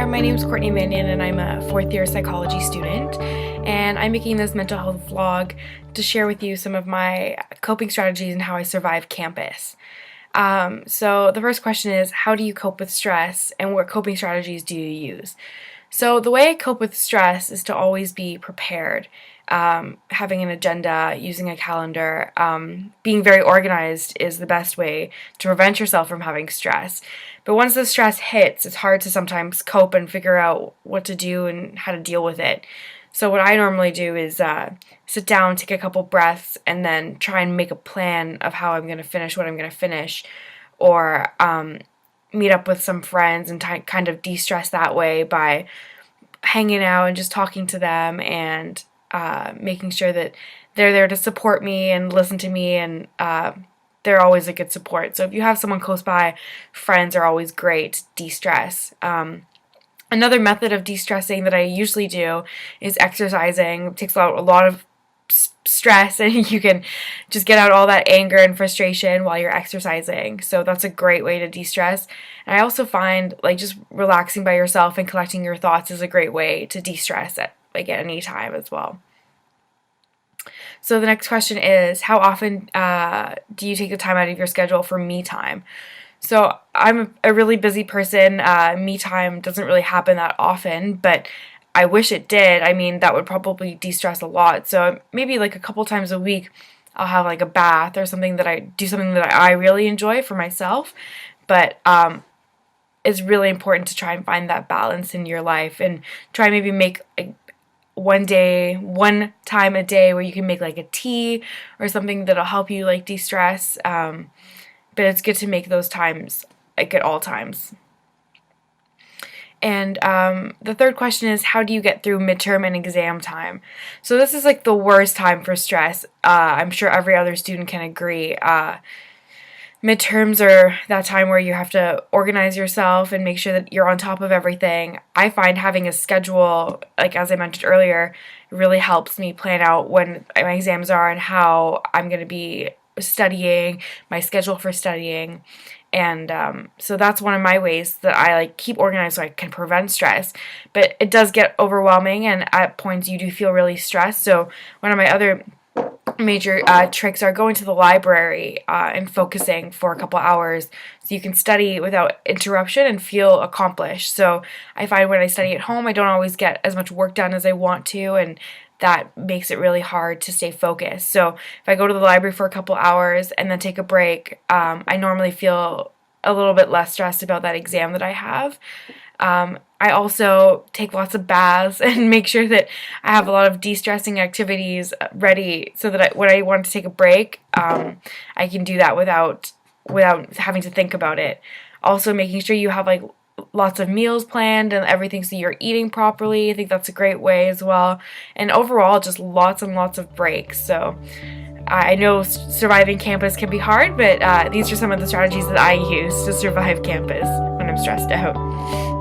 my name is Courtney Manion and I'm a fourth year psychology student, and I'm making this mental health vlog to share with you some of my coping strategies and how I survive campus. So the first question is, how do you cope with stress and what coping strategies do you use? So the way I cope with stress is to always be prepared, having an agenda, using a calendar, being very organized is the best way to prevent yourself from having stress. But once the stress hits, it's hard to sometimes cope and figure out what to do and how to deal with it. So what I normally do is sit down, take a couple breaths, and then try and make a plan of how I'm going to finish what I'm going to finish, or meet up with some friends and kind of de-stress that way by hanging out and just talking to them and making sure that they're there to support me and listen to me, and they're always a good support. So if you have someone close by, friends are always great to de-stress. Another method of de-stressing that I usually do is exercising. It takes out a lot of stress, and you can just get out all that anger and frustration while you're exercising. So that's a great way to de-stress. And I also find just relaxing by yourself and collecting your thoughts is a great way to de-stress at any time as well. So the next question is, how often do you take the time out of your schedule for me time? So I'm a really busy person. Me time doesn't really happen that often, but I wish it did. I mean, that would probably de-stress a lot. So maybe a couple times a week, I'll have a bath or something that I really enjoy for myself. But it's really important to try and find that balance in your life and try maybe make one time a day where you can make a tea or something that'll help you de-stress. But it's good to make those times at all times. And the third question is, how do you get through midterm and exam time? So this is the worst time for stress. I'm sure every other student can agree. Midterms are that time where you have to organize yourself and make sure that you're on top of everything. I find having a schedule, as I mentioned earlier, really helps me plan out when my exams are and how I'm going to be studying, my schedule for studying. And so that's one of my ways that I keep organized so I can prevent stress. But it does get overwhelming, and at points you do feel really stressed. So one of my other major tricks are going to the library and focusing for a couple hours so you can study without interruption and feel accomplished. So I find when I study at home, I don't always get as much work done as I want to, and that makes it really hard to stay focused. So if I go to the library for a couple hours and then take a break, I normally feel a little bit less stressed about that exam that I have. I also take lots of baths and make sure that I have a lot of de-stressing activities ready so that when I want to take a break, I can do that without having to think about it. Also making sure you have lots of meals planned and everything so you're eating properly. I think that's a great way as well. And overall, just lots and lots of breaks. So I know surviving campus can be hard, but these are some of the strategies that I use to survive campus when I'm stressed out.